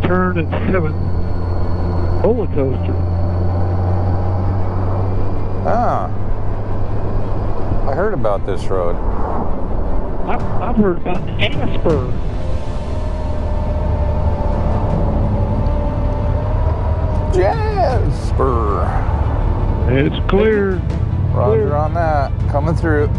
turn at 7. Roller coaster. Ah. I heard about this road. I've heard about Asper. Jasper. It's clear. Roger on that. Coming through.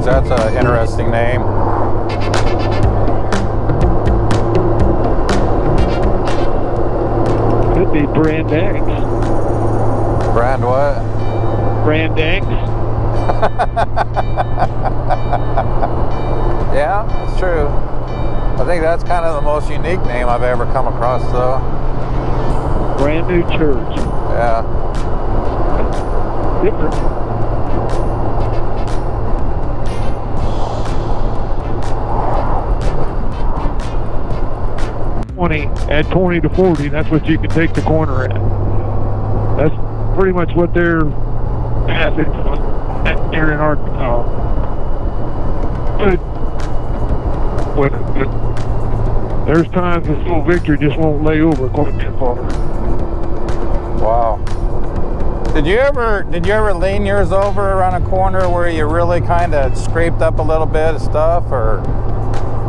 That's an interesting name. Could be Brand X. Brand what? Brand X. Yeah, it's true. I think that's kind of the most unique name I've ever come across, though. Brand new church. Yeah. Different. At 20 to 40, that's what you can take the corner at. That's pretty much what they're passing here in Arkansas. But there's times the full Victor just won't lay over quite that far. Wow. Did you ever lean yours over around a corner where you really kind of scraped up a little bit of stuff, or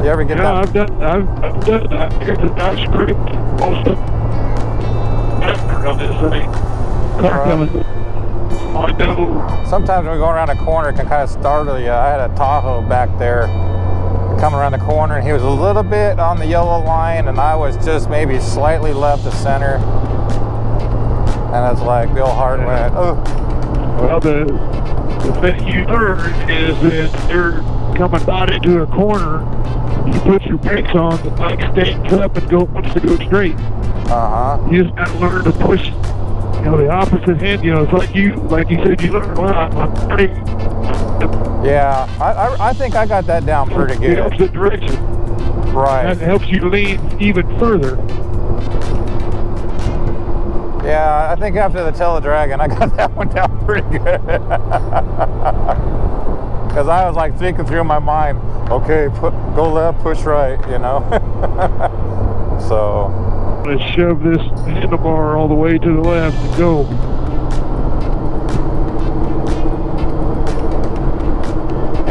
you ever get that? I've done that. I've scraped most of this thing. Car coming. I know. Sometimes when we go around a corner, it can kind of startle you. I had a Tahoe back there coming around the corner, and he was a little bit on the yellow line, and I was just maybe slightly left of center. And it's like the old hard went, oh. Well, the thing you learn is that they're coming out into a corner. You put your brakes on, the bike stands up and wants to go straight. You just got to learn to push, the opposite hand. It's like you said, you learn a lot. Yeah, I think I got that down pretty good. The opposite direction. Right. That helps you lean even further. Yeah, I think after the Teledragon, I got that one down pretty good. Because I was like thinking through my mind, okay, go left, push right, So. Let's shove this handlebar all the way to the left and go.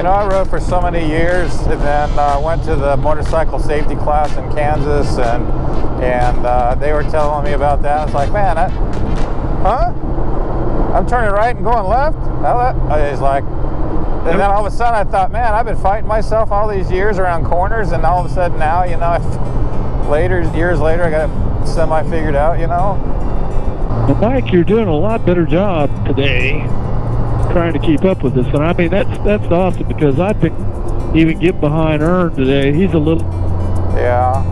I rode for so many years, and then went to the motorcycle safety class in Kansas, and they were telling me about that. I was like, man, I'm turning right and going left? He's like, And then all of a sudden I thought, man, I've been fighting myself all these years around corners, and all of a sudden now, you know, years later, I got it semi-figured out, you know. Well, Mike, you're doing a lot better job today trying to keep up with this. And I mean, that's awesome, because I think even get behind Ern today. He's a little... Yeah.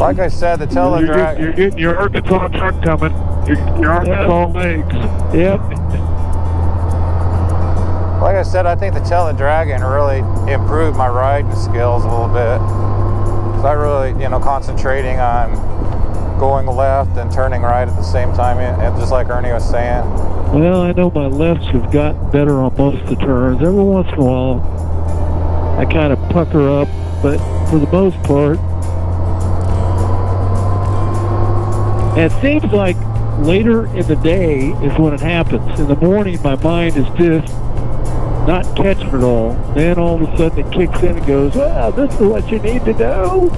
Like I said, the tail of the dragon... You're getting your Arkansas truck coming. Your Arkansas legs. Yep. Like I said, I think the tail of the dragon really improved my riding skills a little bit. So I really, you know, concentrating on going left and turning right at the same time, just like Ernie was saying. Well, I know my lefts have gotten better on most of the turns. Every once in a while, I kind of pucker up, but for the most part, and it seems like later in the day is when it happens. In the morning, my mind is just not catching it all. Then all of a sudden it kicks in and goes, well, this is what you need to know.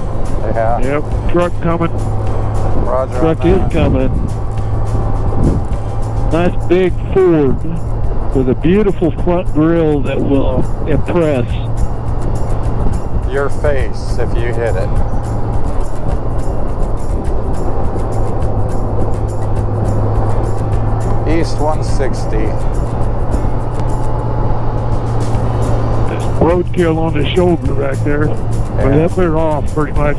Yeah. Yep, truck coming. Roger. Truck is coming. Nice big Ford with a beautiful front grille that will impress. Your face if you hit it. East 160. There's roadkill on the shoulder back there. Yeah. But that they're off pretty much.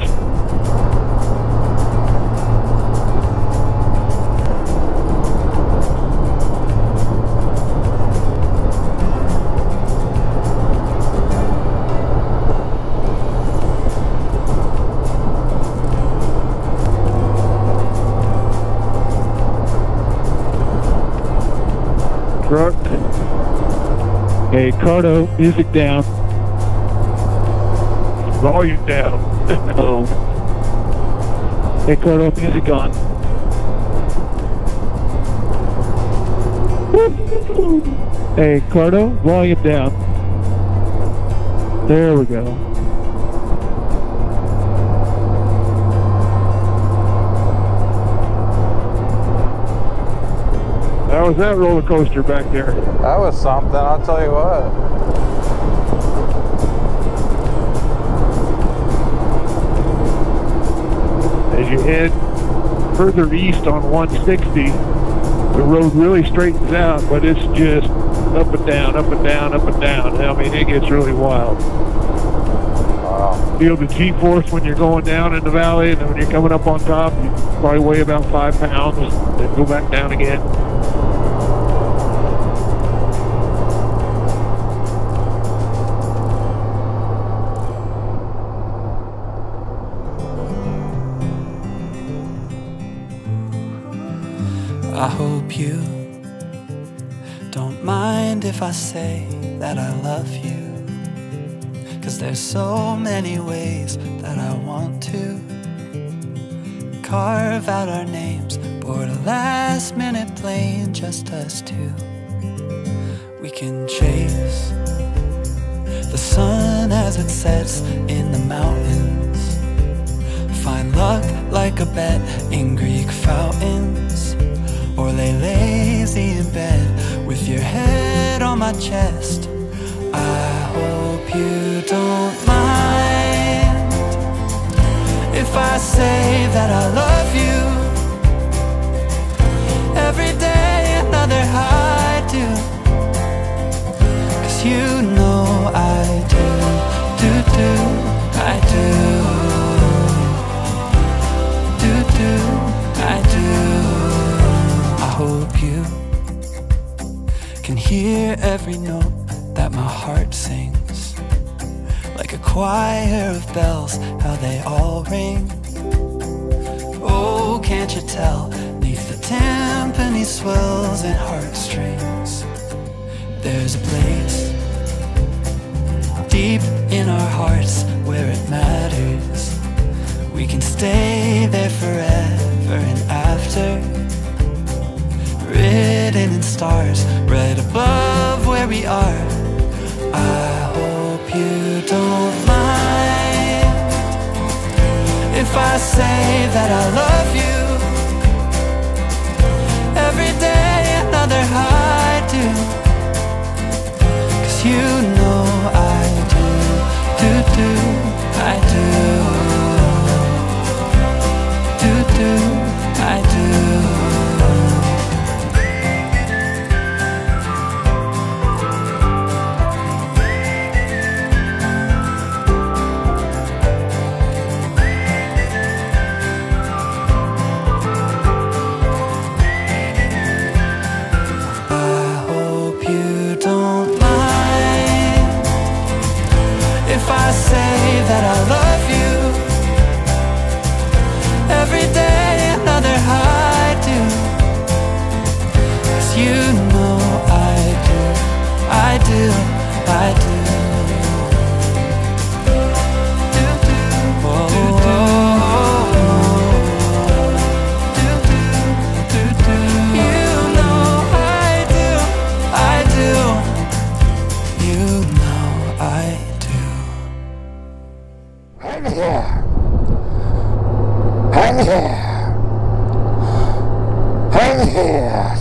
Truck. Hey, Cardo, music down. Volume down. Oh. Hey, Cardo, music on. Hey, Cardo, volume down. There we go. How was that roller coaster back there? That was something, I'll tell you what. As you head further east on 160, the road really straightens out, but it's just up and down, up and down, up and down. I mean, it gets really wild. Wow. Feel the G-force when you're going down in the valley, and then when you're coming up on top, you probably weigh about 5 pounds, then go back down again. I hope you don't mind if I say that I love you, 'cause there's so many ways that I want to carve out our names, board a last minute plane, just us two. We can chase the sun as it sets in the mountains, find luck like a bet in Greek fountains, or lay lazy in bed with your head on my chest. I hope you don't mind if I say that I love you. Every day another I do, 'cause you know I do, I do, I do. I hope you can hear every note that my heart sings, like a choir of bells, how they all ring. Oh, can't you tell, neath the timpani swells and heartstrings, there's a place deep in our hearts where it matters. We can stay there forever and after, written in stars right above where we are. I hope you don't mind if I say that I love you. Every day another I do, do, I do.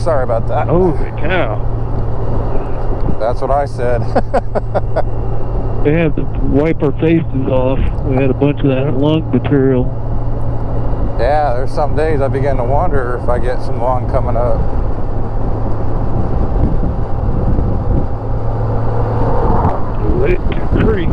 Sorry about that. Holy cow. That's what I said. We had to wipe our faces off. We had a bunch of that lung material. Yeah, there's some days I begin to wonder if I get some lung coming up. Lick Creek.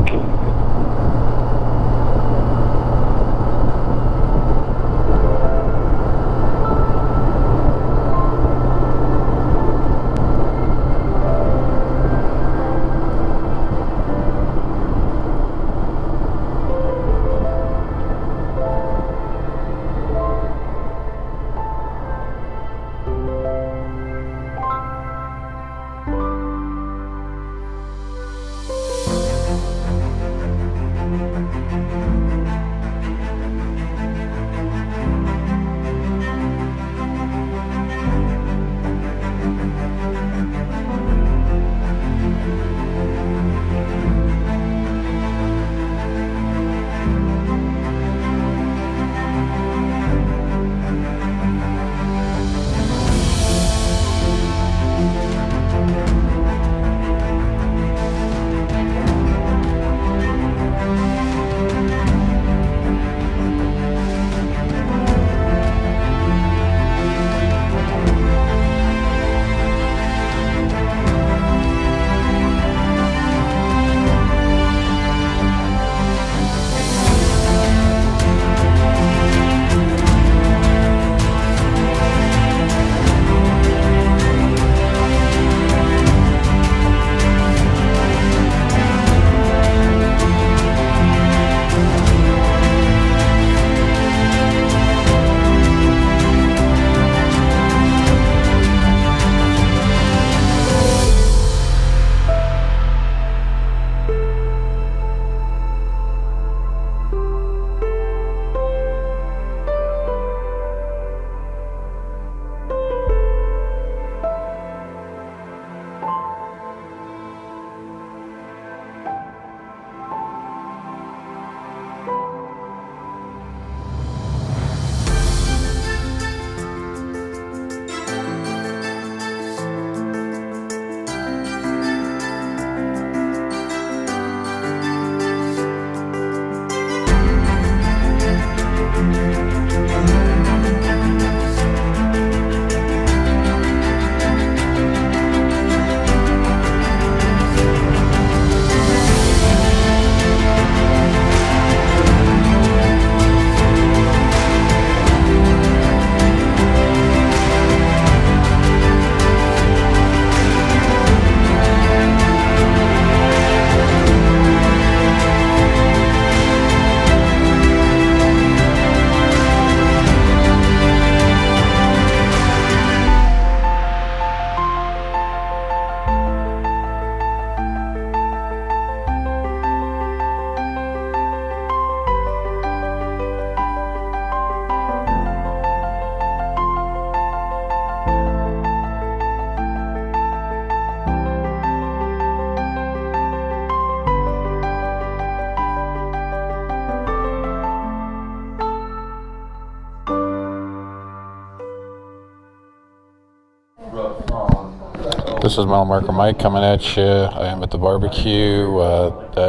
This is Mile Marker Mike coming at you. I am at the barbecue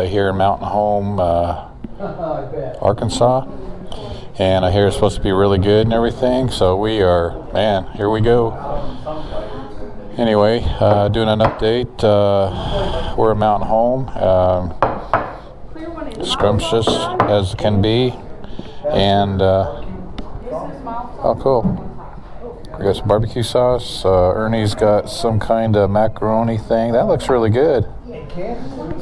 here in Mountain Home, Arkansas. And I hear it's supposed to be really good and everything. So we are, man, here we go. Anyway, doing an update. We're at Mountain Home. Scrumptious as can be. And, oh, cool. We got some barbecue sauce. Ernie's got some kind of macaroni thing. That looks really good.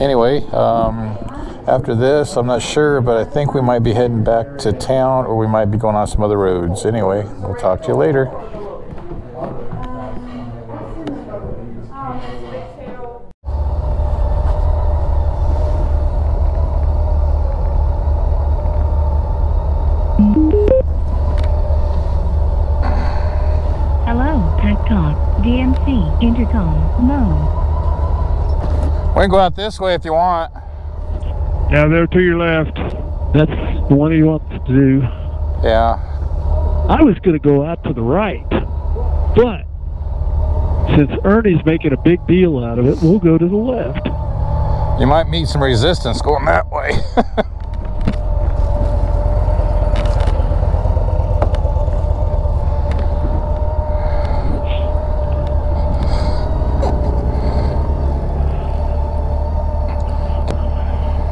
Anyway, after this, I'm not sure, but I think we might be heading back to town, or we might be going on some other roads. Anyway, we'll talk to you later. Intercom mode. We can go out this way if you want. Yeah, there to your left. That's the one he wants to do. Yeah. I was going to go out to the right, but since Ernie's making a big deal out of it, we'll go to the left. You might meet some resistance going that way.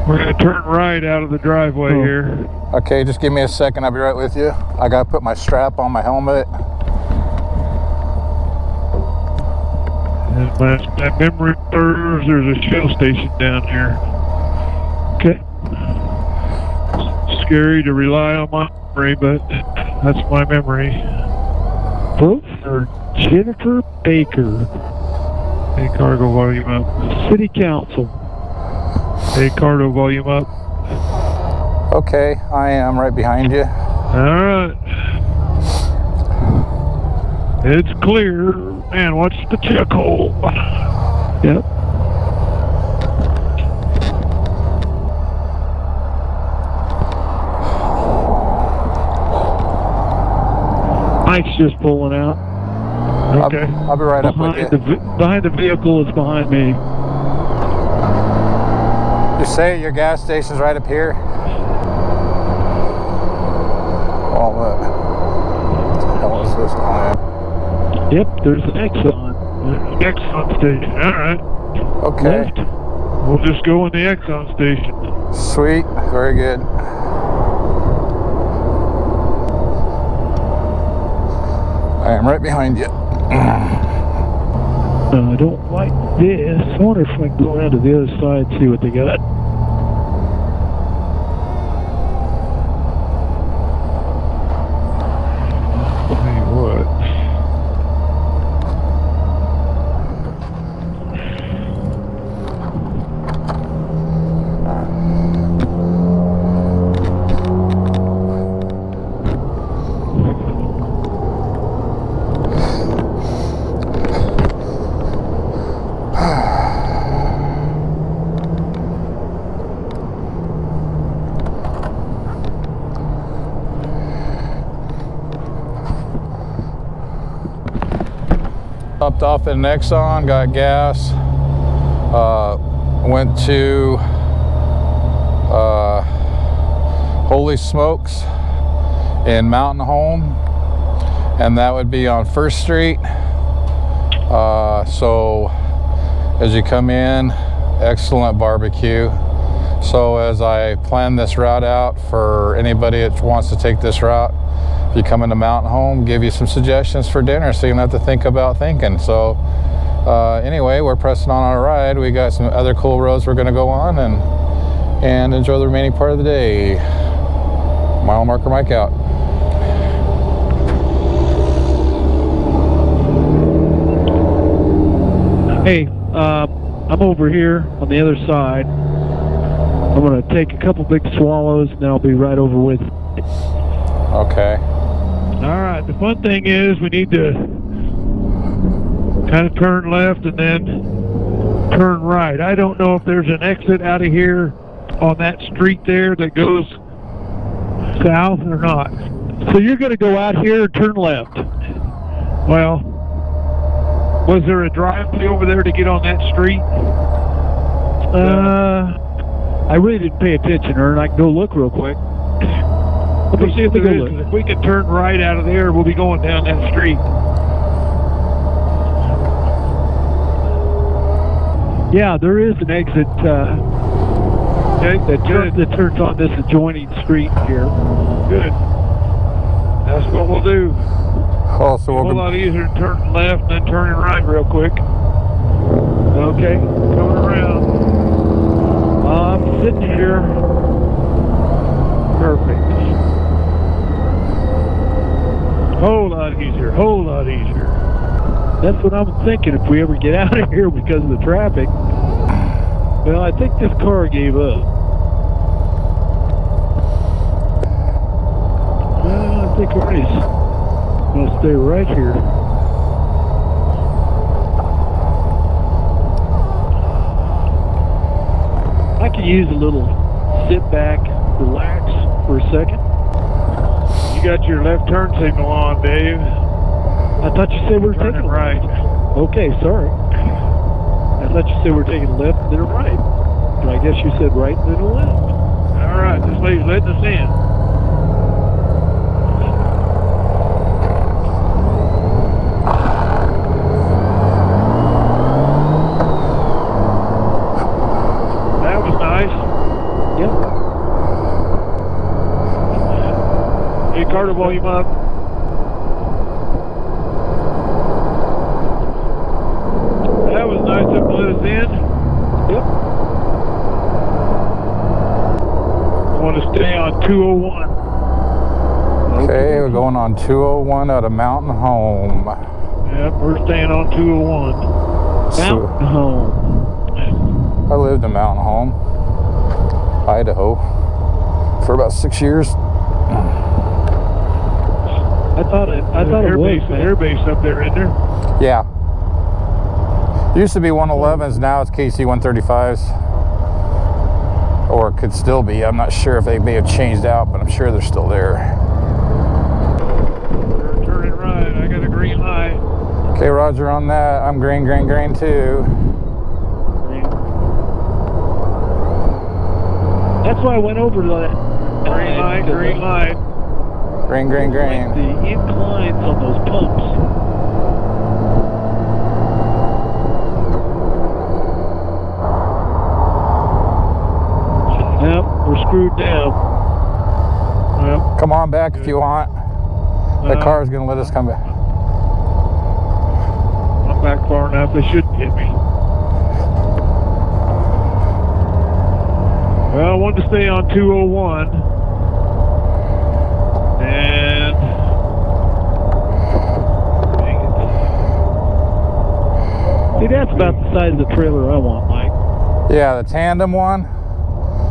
We're going to turn right out of the driveway here. Okay, just give me a second. I'll be right with you. I got to put my strap on my helmet. And my memory serves, there's a shell station down here. Okay. Scary to rely on my memory, but that's my memory. Folks are Jennifer Baker. Hey, cargo volume up. City Council. Hey, cargo volume up. Okay, I am right behind you. All right. It's clear. Man, watch the check hole. Yep. Mike's just pulling out. Okay. I'll be right up with you. Behind the vehicle is behind me. You say your gas station's right up here? Well, what the hell is this on? Yep, there's an Exxon. Exxon station. All right. Okay. Left. We'll just go in the Exxon station. Sweet. Very good. I am right behind you. I don't like this. I wonder if I can go around to the other side and see what they got. Tell you what. Hopped off at an Exxon, got gas, went to Holy Smokes in Mountain Home, and that would be on 1st Street. So as you come in, excellent barbecue. So as I plan this route out for anybody that wants to take this route, if you come into Mountain Home, give you some suggestions for dinner so you don't have to think about thinking. So anyway, we're pressing on our ride. We got some other cool roads we're going to go on and enjoy the remaining part of the day. Mile marker Mike out. Hey, I'm over here on the other side. I'm going to take a couple big swallows and then I'll be right over with you. Okay. All right, the fun thing is we need to kind of turn left and then turn right. I don't know if there's an exit out of here on that street there that goes south or not. So you're going to go out here and turn left. Well, was there a driveway over there to get on that street? I really didn't pay attention, Ern. I can go look real quick. Let me see if there is. If we can turn right out of there, we'll be going down that street. Yeah, there is an exit that turns on this adjoining street here. Good. That's what we'll do. Oh, so a whole lot easier than turning left and then turning right real quick. Okay, coming around. I'm sitting here. Perfect. Whole lot easier, whole lot easier. That's what I'm thinking if we ever get out of here because of the traffic. Well, I think this car gave up. Well, I think Ernie's going to stay right here. I could use a little sit back, relax for a second. You got your left turn signal on, Dave. I thought you said we were taking right. Okay, sorry. I thought you said we were taking a left and then a right. But I guess you said right and then a left. All right, this lady's letting us in. That was nice. Yep. Hey, Carter, volume up. That was nice of them to let us in. Yep. I want to stay on 201. Okay, we're going on 201 out of Mountain Home. Yep, we're staying on 201. Mountain Home. I lived in Mountain Home, Idaho, for about 6 years. I thought it was, man. Air base up there, isn't there? Yeah. Used to be 111s, now it's KC-135s. Or it could still be. I'm not sure if they may have changed out, but I'm sure they're still there. We're turning right. I got a green light. Okay, Roger on that. I'm green, green, green too. That's why I went over to that. Green light, green light. Green, green, green. The inclines on those pumps. Yep, we're screwed down. Well, Come on back if you want. The car's gonna let us come back. I'm back far enough. They shouldn't hit me. Well, I wanted to stay on 201. And dang it. See, that's about the size of the trailer I want, Mike. Yeah, the tandem one.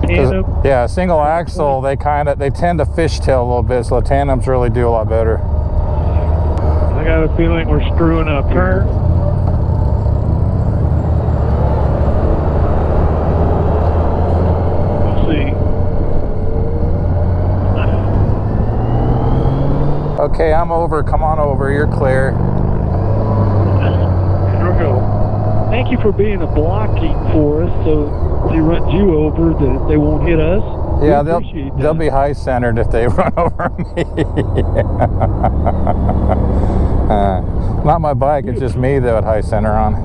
Tandem. Yeah, single axle, they tend to fishtail a little bit, so the tandems really do a lot better. I got a feeling we're screwing up here. Let's see. Okay, I'm over. Come on over. You're clear. Here we go. Thank you for being a blocking for us, so they run you over, that they won't hit us. Yeah, they'll be high centered if they run over me. Not my bike, it's just me that high center on.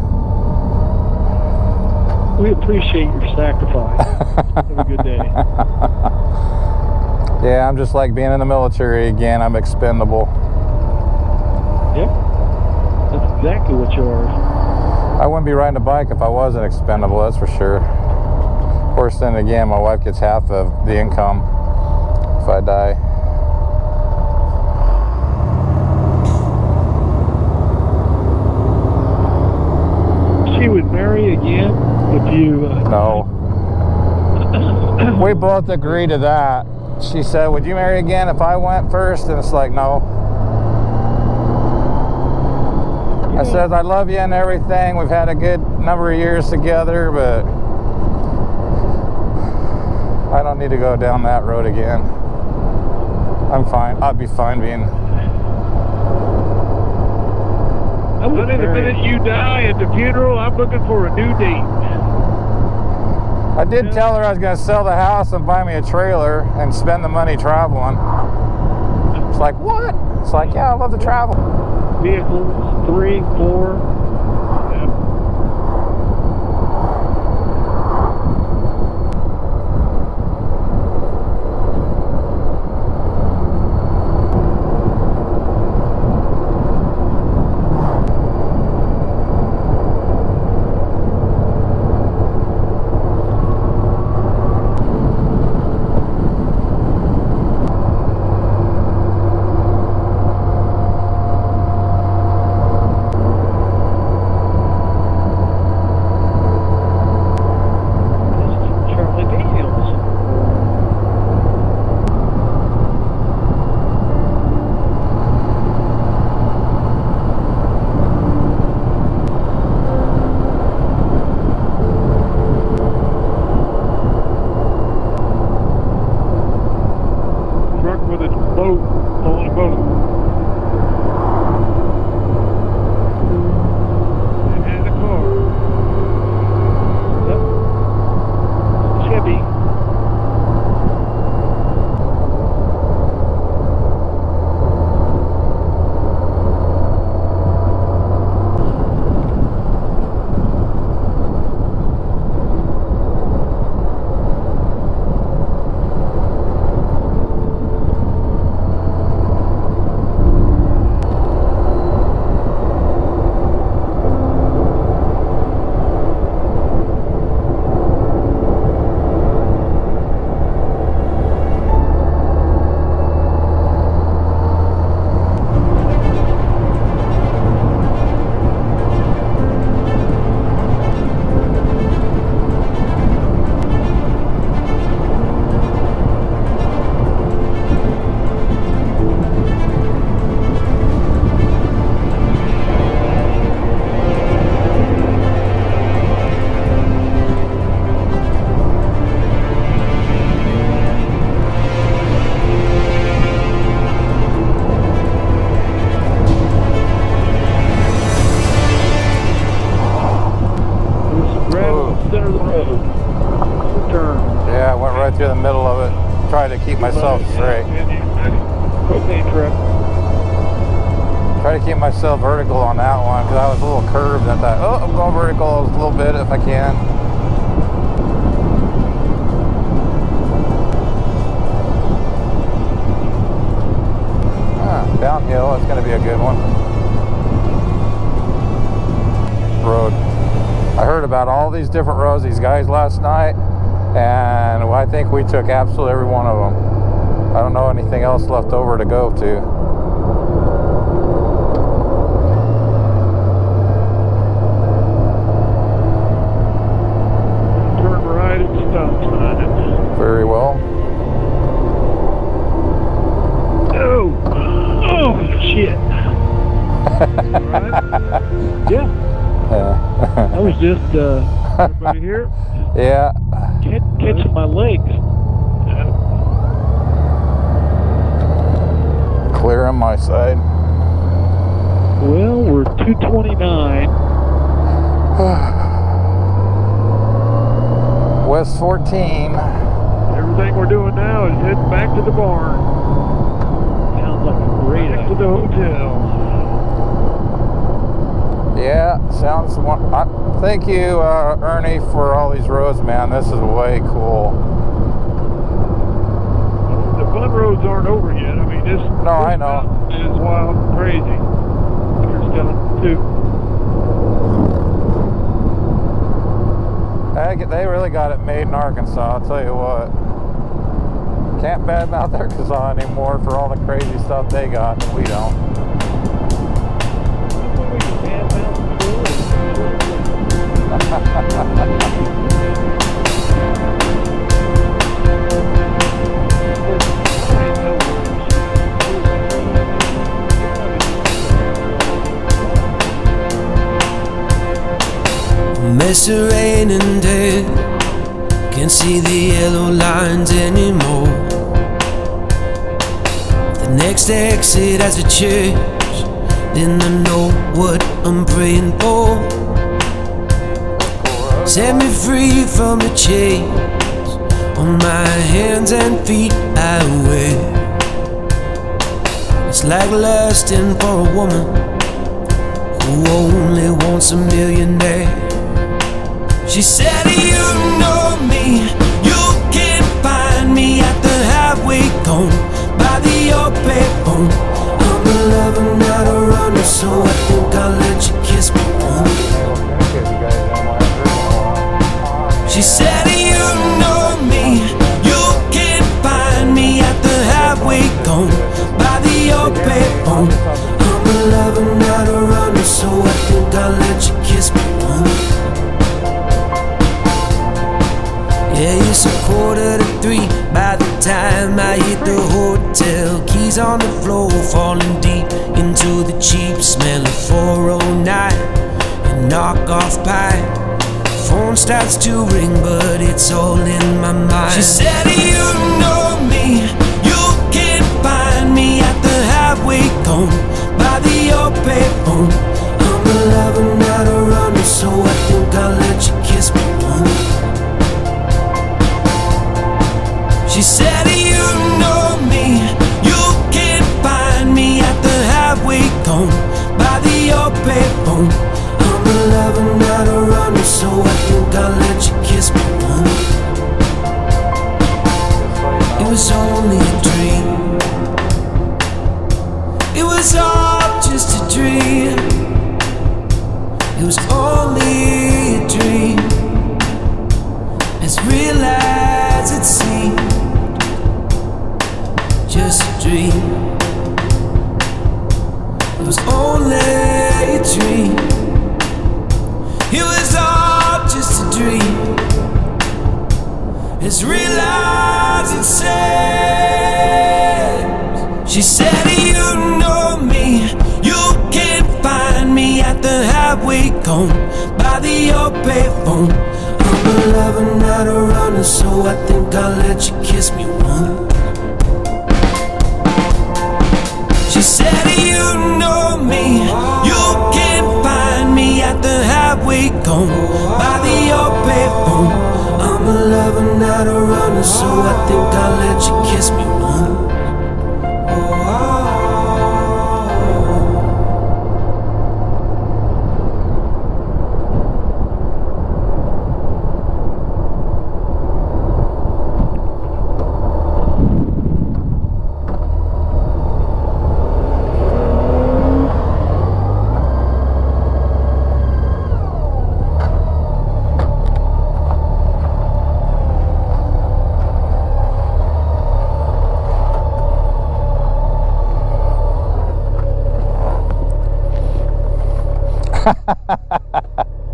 We appreciate your sacrifice. Have a good day. Yeah, I'm just like being in the military again. I'm expendable. Yep. That's exactly what you are. I wouldn't be riding a bike if I wasn't expendable, that's for sure. Of course, then again, my wife gets half of the income if I die. She would marry again if you... No. We both agree to that. She said, would you marry again if I went first? And it's like, no. I said, I love you and everything. We've had a good number of years together, but I don't need to go down that road again. I'm fine. I'd be fine being... Honey, the minute you die at the funeral, I'm looking for a new date. I did tell her I was going to sell the house and buy me a trailer and spend the money traveling. It's like, what? It's like, yeah, I love to travel. Vehicles, 3, 4. keep myself straight. Propane truck. Try to keep myself vertical on that one because I was a little curved and I thought, oh, I'm going vertical a little bit if I can. Downhill, it's going to be a good one. Road. I heard about all these different roads, these guys last night, and I think we took absolutely every one of them. I don't know anything else left over to go to. Turn right at stop sign. Very well. Oh, shit. Right? Yeah. I was just, everybody here? Yeah. Catching my legs. Clear on my side. Well, we're 229. West 14. Everything we're doing now is heading back to the barn. Sounds like a great Back to the hotel. Yeah, sounds one. Thank you, Ernie, for all these roads, man. This is way cool. The fun roads aren't over yet. I mean, this. No, I know. Is wild and crazy. There's still two. They really got it made in Arkansas. I'll tell you what. Can't badmouth Arkansas anymore for all the crazy stuff they got that we don't. It's raining day, can't see the yellow lines anymore. The next exit has a church, then I know what I'm praying for. Set me free from the chains on my hands and feet I wear. It's like lusting for a woman who only wants a millionaire. She said, you know me, you can find me at the highway cone by the old payphone. I'm a lover, not a runner, so I think I'll let you kiss me once. She said, you know me, you can find me at the highway cone by the old payphone. I'm a lover, not a runner, so I think I'll let you kiss me once. Yeah, it's 2:45 by the time I hit the hotel. Keys on the floor, falling deep into the cheap smell of 409 and knockoff pie. Phone starts to ring, but it's all in my mind. She said, you know me, you can find me at the highway cone by the old payphone. I'm a lover, not a runner, so I think I'll let you kiss me once. She said, you know me, you can find me at the highway cone by the old payphone. I'm a lover, not a runner, so I think I'll let you kiss me once. It was only a dream. It was all just a dream. It was only a dream, as real as it seemed. Just a dream. It was only a dream. It was all just a dream, as real as it seems. She said, you know me, you can find me at the highway cone by the old payphone. I'm a lover, not a runner, so I think I'll let you kiss me once. She said, you know me, you can find me at the highway cone by the old payphone. I'm a a lover, not a runner, so I think I'll let you kiss me once.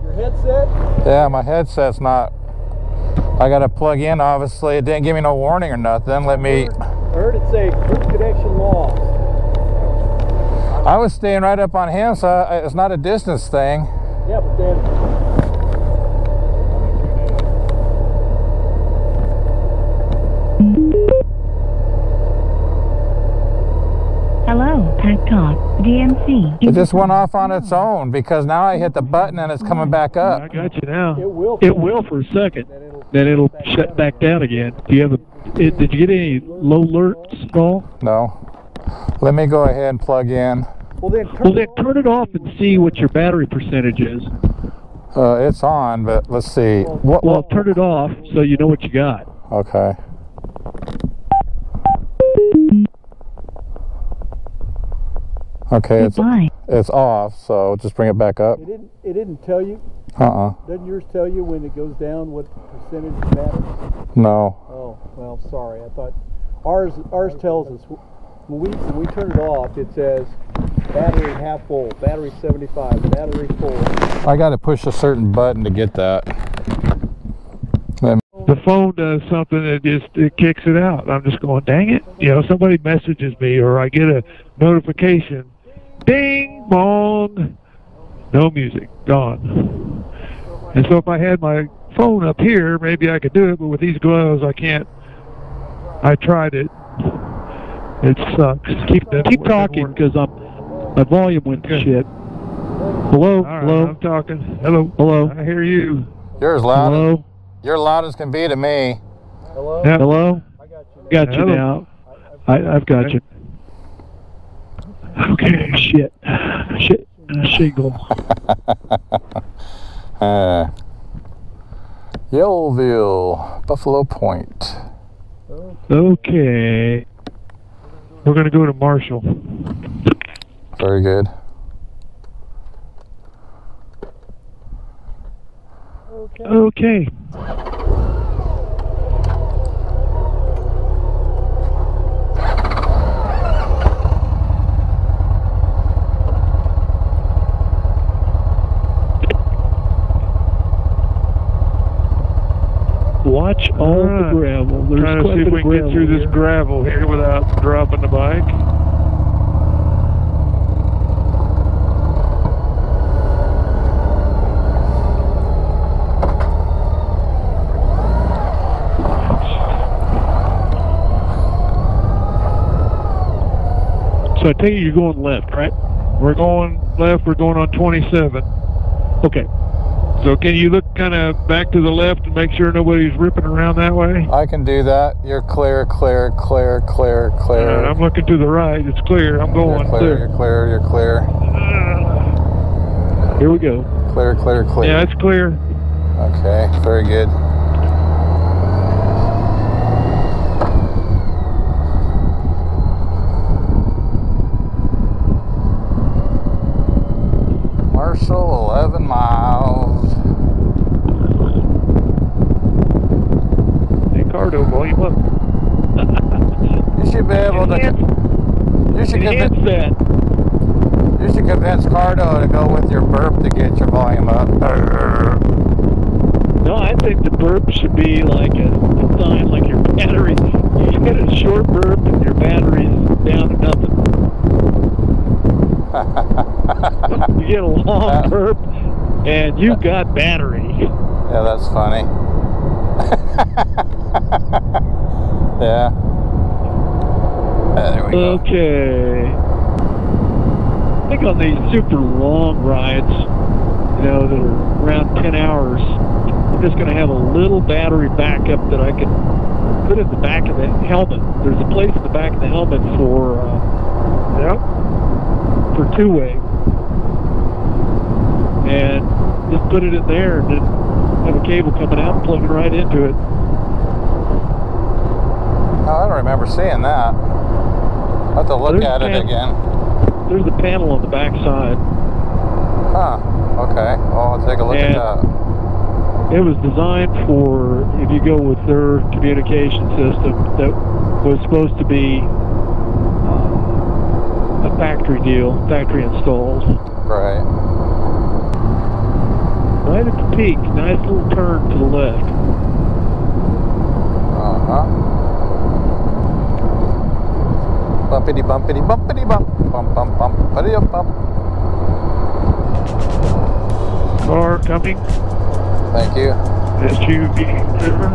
Your headset? Yeah, my headset's not. I got to plug in, obviously. It didn't give me no warning or nothing. Let me. I heard it say group connection lost. I was staying right up on him, so it's not a distance thing. Yeah, but then. Hello, Pack Talk, DMC. It just went off on its own because now I hit the button and it's coming back up. I got you now. It will for a second. Then it'll shut back down again. Do you have did you get any low alerts at all? No. Let me go ahead and plug in. Well, then turn it off and see what your battery percentage is. It's on, but let's see. Well, turn it off so you know what you got. Okay. Okay, it's off, so just bring it back up. It didn't tell you? Doesn't yours tell you when it goes down what percentage of battery? No. Oh, well, sorry. I thought ours tells us when we turn it off, it says battery half full, battery 75, battery full. I got to push a certain button to get that. The phone does something that it kicks it out. I'm just going, dang it. You know, somebody messages me or I get a notification. Ding, bong. No music, gone. And so if I had my phone up here, maybe I could do it, but with these gloves, I can't. I tried it. It sucks. Keep talking because my volume went to shit. Hello? Right, hello? I'm talking. Hello? Hello? I hear you. You're as loud. Hello? You're loud as can be to me. Hello? Yeah. Hello? I got you now. I've got you. Okay, shit. Shingle. Yellowville, Buffalo Point. Okay. We're going to go to Marshall. Very good. Okay. Watch all the gravel. There's trying to see if we can get through this gravel here without dropping the bike. So I take it you're going left, right? We're going left. We're going on 27. Okay. So can you look kind of back to the left and make sure nobody's ripping around that way? I can do that. You're clear, clear, clear, clear, clear. I'm looking to the right. It's clear. I'm going. You're clear, you're clear. Here we go. Clear, clear, clear. Yeah, it's clear. Okay, very good. Marshall, 11 miles. Hey, Cardo, volume up. You should be able to. You should convince Cardo to go with your burp to get your volume up. No, I think the burp should be like a sign, like your battery. You get a short burp and your battery's down to nothing. You get a long burp and you got battery. Yeah, that's funny. Yeah. There we go. Okay. I think on these super long rides, you know, that are around 10 hours, I'm just going to have a little battery backup that I can put in the back of the helmet. There's a place in the back of the helmet for two-way. And just put it in there and then have a cable coming out and plug it right into it. Oh, I don't remember seeing that. I'll have to look at it again. There's a panel on the back side. Huh. Okay. Well, I'll take a look at that. It was designed for, if you go with their communication system, that was supposed to be a factory deal, factory installed. Right. Right at the peak, nice little turn to the left. Uh-huh. Bumpity bumpity bumpity bump. Bump bump bump buddy bump. Car coming. Thank you. SUV driven.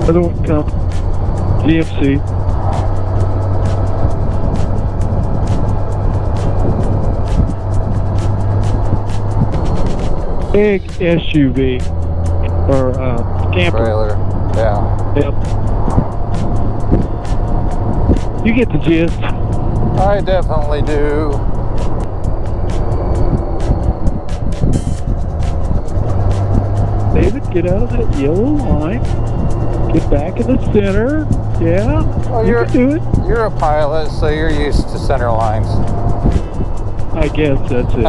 Other one come. GMC. Big SUV or camper. Trailer. Yeah. Yep. You get the gist. I definitely do. David, get out of that yellow line. Get back in the center. Yeah. Well, you can do it. You're a pilot, so you're used to center lines. I guess that's it.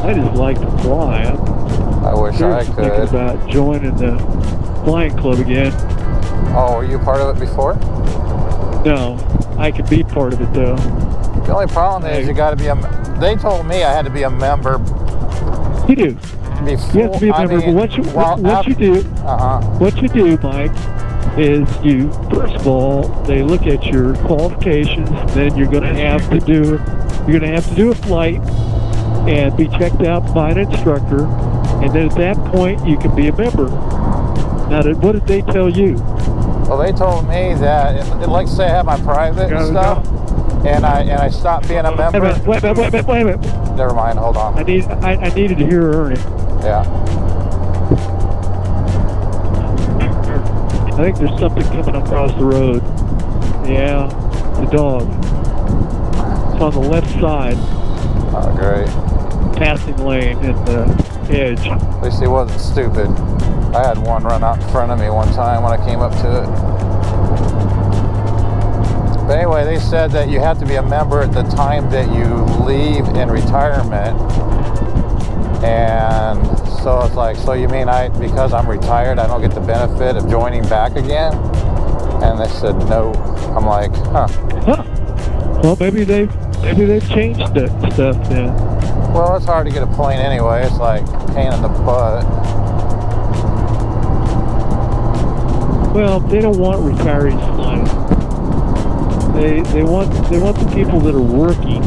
I just like to fly. I wish I could. Thinking about joining the flying club again. Oh, were you part of it before? No, I could be part of it though. The only problem is you got to be a. They told me I had to be a member. You do. Before, you have to be a member. But what you do? What you do, Mike, is you first of all they look at your qualifications. Then you're going to have to do. You're going to have to do a flight and be checked out by an instructor. And then at that point, you can be a member. Now, what did they tell you? Well, they told me that, like say I have my private stuff, and I stopped being a member. Wait a minute. Never mind, hold on. I needed to hear Ernie. Yeah. I think there's something coming across the road. Yeah, the dog. It's on the left side. Oh, great. Passing lane in the edge. At least he wasn't stupid. I had one run out in front of me one time when I came up to it. But anyway, they said that you have to be a member at the time that you leave in retirement. And so it's like, so you mean because I'm retired, I don't get the benefit of joining back again? And they said no. I'm like, huh. Well, maybe they've changed that stuff then. Well, it's hard to get a plane anyway. It's like a pain in the butt. Well, they don't want retirees flying. They want the people that are working.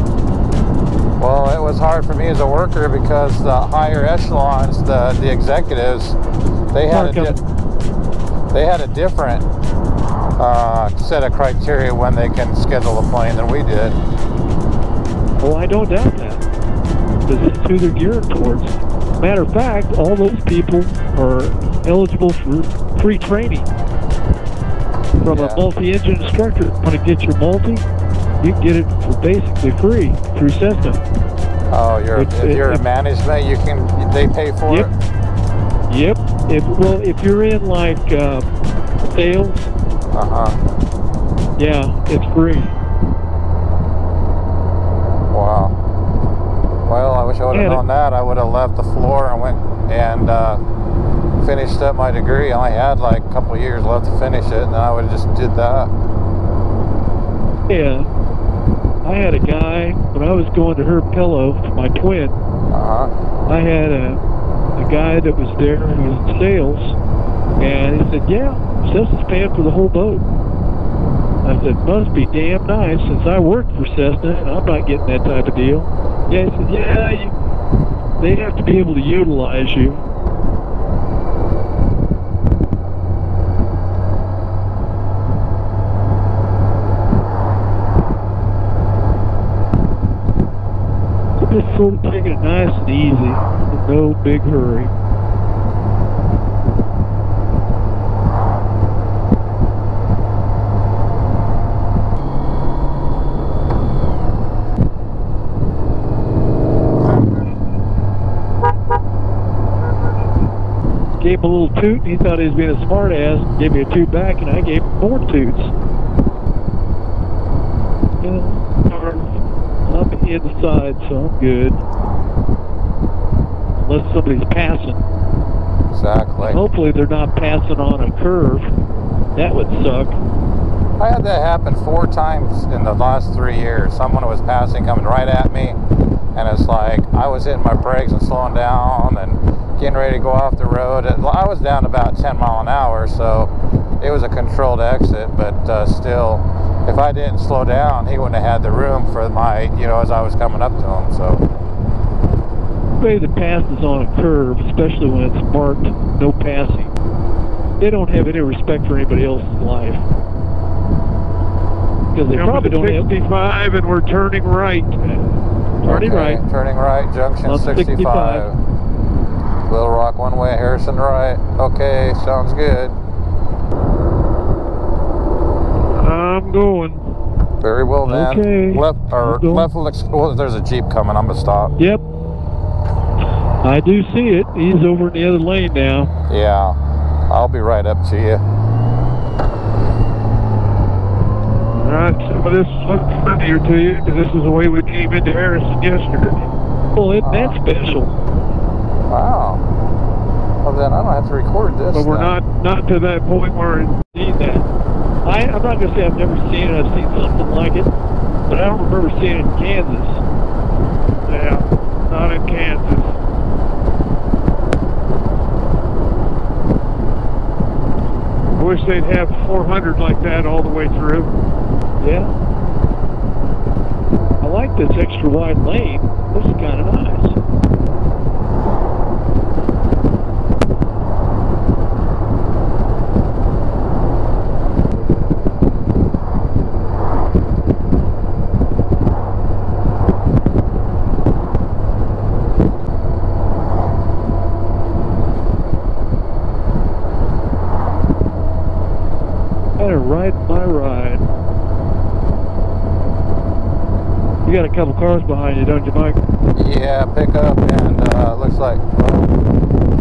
Well, it was hard for me as a worker because the higher echelons, the executives, they had a different set of criteria when they can schedule a plane than we did. Oh, I don't doubt that. Because it's who they're geared towards. Matter of fact, all those people are eligible for free training from a multi-engine instructor. Want to get your multi? You can get it for basically free through Cessna. Oh, if you're in management, they pay for it? Yep. If you're in like sales, yeah, it's free. Wow. Well, I wish I would have known that. I would have left the floor and went and finished up my degree. I only had like a couple of years left to finish it, and I would have just did that. Yeah. I had a guy, when I was going to her pillow, my twin, I had a guy that was there who was in sales, and he said, yeah, Cessna's paying for the whole boat. I said, must be damn nice, since I worked for Cessna, and I'm not getting that type of deal. Yeah, he said, yeah, they have to be able to utilize you. sort of taking it nice and easy. No big hurry. Gave him a little toot, and he thought he was being a smart ass, gave me a toot back, and I gave him more toots. I'm inside, so I'm good. Unless somebody's passing. Exactly. Hopefully they're not passing on a curve. That would suck. I had that happen 4 times in the last 3 years. Someone was passing, coming right at me, and it's like I was hitting my brakes and slowing down and getting ready to go off the road. I was down about 10 miles an hour, so it was a controlled exit, but still, if I didn't slow down, he wouldn't have had the room for my, you know, as I was coming up to him, so. Anybody that passes on a curve, especially when it's marked no passing, they don't have any respect for anybody else's life. Because they probably don't have 65 and we're turning right. Turning right. Turning right, junction on 65. Little Rock one way, Harrison right. Okay, sounds good. I'm going. Very well then. Okay. Left looks, well, there's a Jeep coming. I'm gonna stop. Yep. I do see it. He's over in the other lane now. Yeah. I'll be right up to you. Alright, some of this looks familiar to you, because this is the way we came into Harrison yesterday. Well, isn't that special? Wow. Well, then I don't have to record this. But we're not to that point where I need that. I'm not going to say I've never seen it. I've seen something like it, but I don't remember seeing it in Kansas. Yeah, not in Kansas. I wish they'd have 400 like that all the way through. Yeah. I like this extra wide lane. This is kind of nice. My ride. You got a couple cars behind you, don't you, Mike? Yeah, pickup and looks like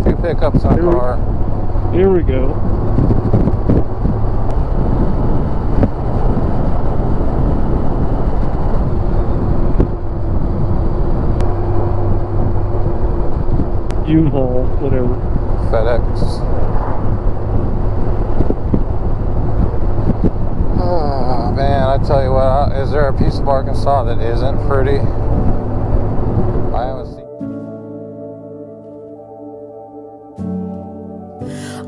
2 pickups on a car. Here we go. U-Haul, whatever. FedEx. Man, I tell you what, is there a piece of Arkansas that isn't pretty? I haven't seen.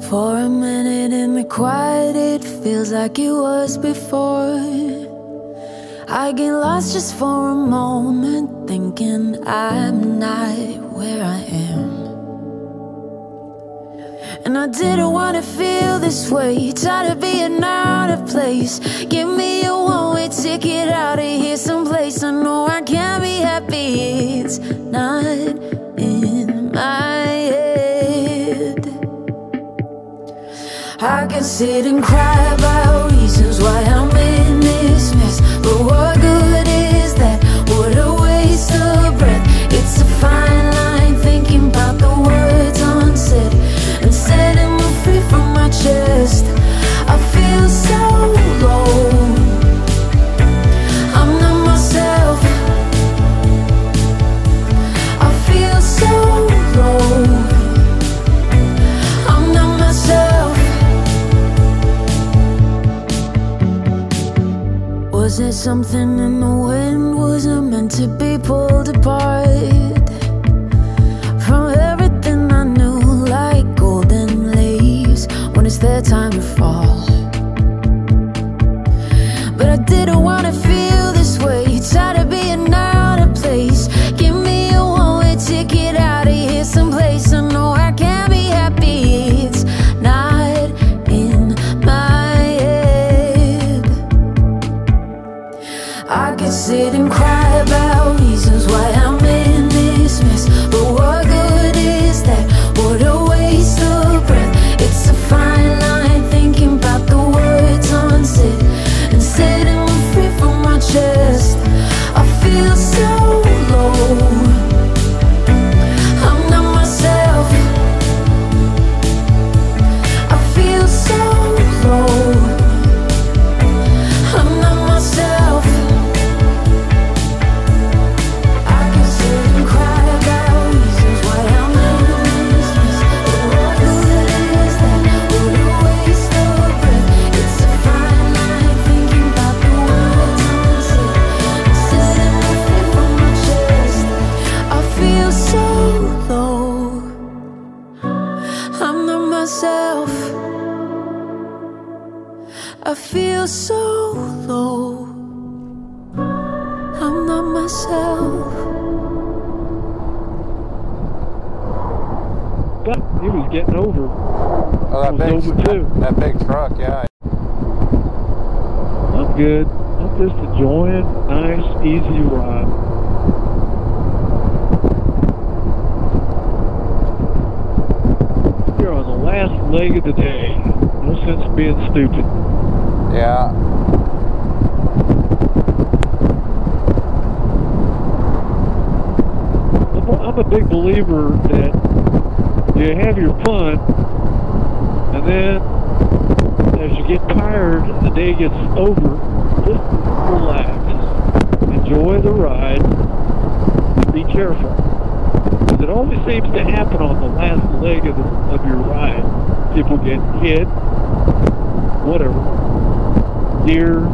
For a minute in the quiet, it feels like it was before. I get lost just for a moment, thinking I'm not where I am. And I didn't want to feel this way, tired of being out of place. Give me a one-way ticket out of here someplace I know I can't be happy. It's not in my head. I can sit and cry about reasons why I'm in this mess, but what good is that? What a waste of breath. It's a fine line, thinking about the words unsaid and setting me free from my chest. I feel so low, I'm not myself. I feel so low, I'm not myself. Was it something in the wind? Was it meant to be pulled apart from everything I knew, like golden leaves when it's their time to fall? But I didn't want to feel this way, tired of being out of place. Give me a one-way ticket out of here someplace I know I can't be happy. It's not in my head. I could sit and cry about reasons why I'm in myself. I feel so low. I'm not myself. He was getting over. Oh, that big truck, yeah. I'm good. I'm just enjoying a nice, easy ride. You're on the last leg of the day. No sense being stupid. Yeah. I'm a big believer that you have your fun, and then as you get tired and the day gets over, just relax. Enjoy the ride and be careful. Because it always seems to happen on the last leg of your ride. People get hit, whatever. Deer.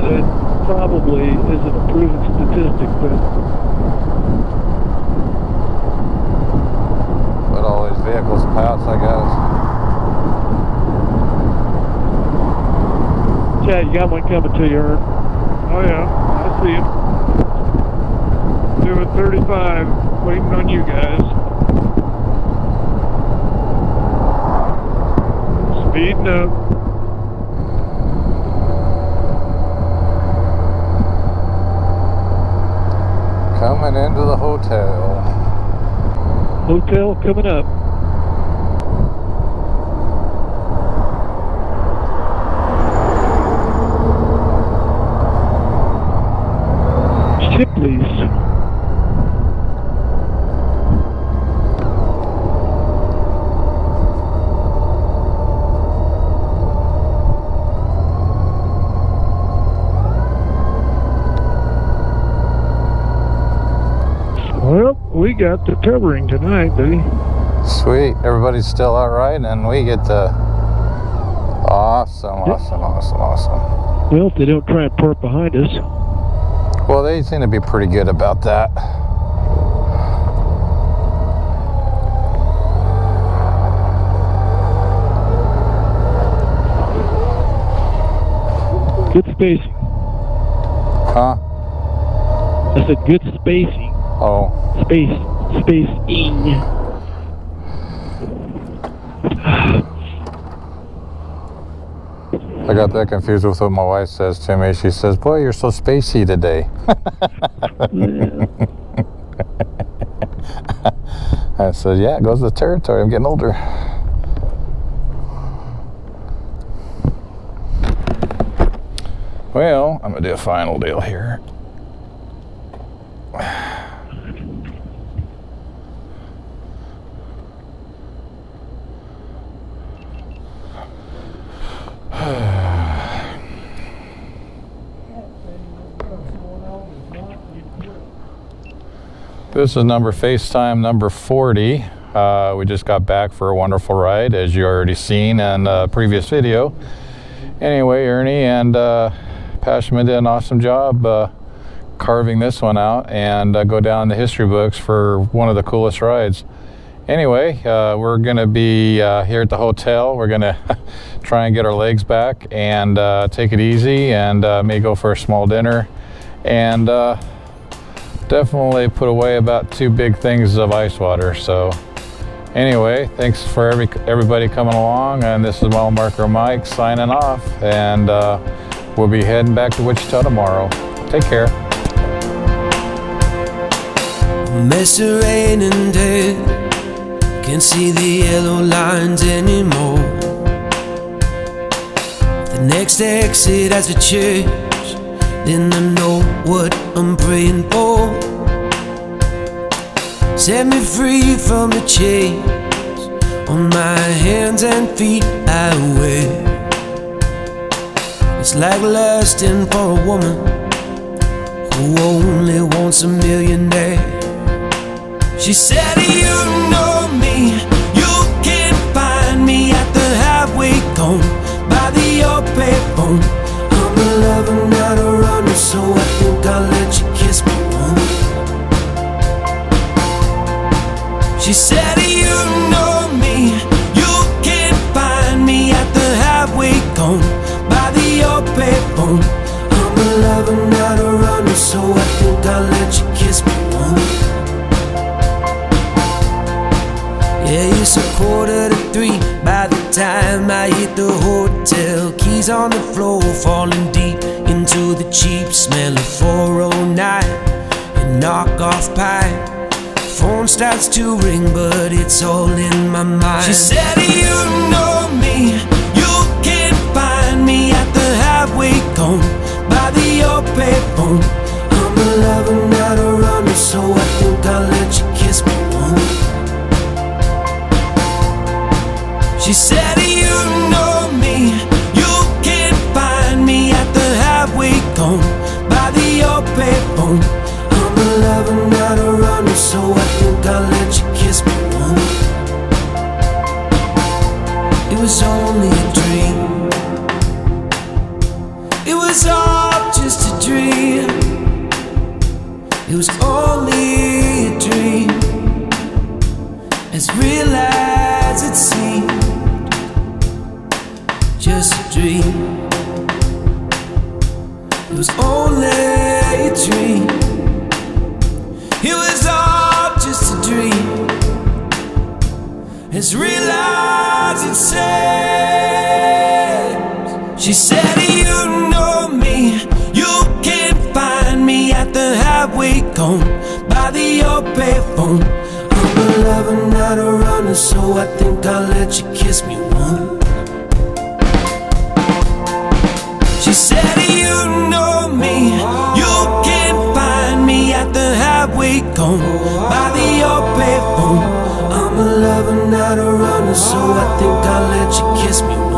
It probably isn't a proven statistic, but all these vehicles pass, I guess. Chad, you got one coming to you, Ern. Oh yeah, I see him. Doing 35, waiting on you guys. Speeding up. Coming into the hotel. Hotel coming up. Shipley's. Well, we got the covering tonight, buddy. Sweet. Everybody's still out riding, and we get the awesome. Well, if they don't try and park behind us. Well, they seem to be pretty good about that. Good spacing. Huh? I said good spacing. Oh. Spacing. I got that confused with what my wife says to me. She says, "Boy, you're so spacey today." I said, "Yeah, it goes with the territory. I'm getting older." Well, I'm gonna do a final deal here. This is FaceTime number 40. We just got back for a wonderful ride, as you already seen in a previous video. Anyway, Ernie and Pashman did an awesome job carving this one out and go down in the history books for one of the coolest rides. Anyway, we're going to be here at the hotel. We're going to try and get our legs back and take it easy, and may go for a small dinner, and definitely put away about 2 big things of ice water. So anyway, thanks for everybody coming along, and this is Mile Marker Mike signing off, and we'll be heading back to Wichita tomorrow. Take care. Mess of rain and day, can't see the yellow lines anymore. The next exit has a church, then I know what I'm praying for. Set me free from the chains on my hands and feet I wear. It's like lusting for a woman who only wants a millionaire. She said, "You know me, you can find me at the highway cone by the old payphone. I'm a lover, not a runner, so I think I'll let you kiss me once. She said, you know me, you can find me at the highway cone by the old payphone. I'm a lover, not a runner, so I think I'll let you kiss me once. Yeah, it's 2:45 by the time I hit the hotel. Keys on the floor, falling deep into the cheap smell of 409 and knockoff pie. Phone starts to ring, but it's all in my mind. She said, you know me, you can find me at the highway cone by the old payphone. I'm a lover, not a runner, so I think I'll let you kiss me once. She said, you know me, you can find me at the highway cone by the old payphone. I'm a lover, not a runner, so I think I'll let you kiss me once. It was only a dream. It was all just a dream. It was only a dream, as real as it seemed. Just a dream. It was only a dream. It was all just a dream, as real as it seems. She said, you know me, you can find me at the highway cone by the old payphone. I'm a lover, not a runner, so I think I'll let you kiss me once. She said, you know me, you can find me at the highway cone by the old payphone. I'm a lover, not a runner, so I think I'll let you kiss me once.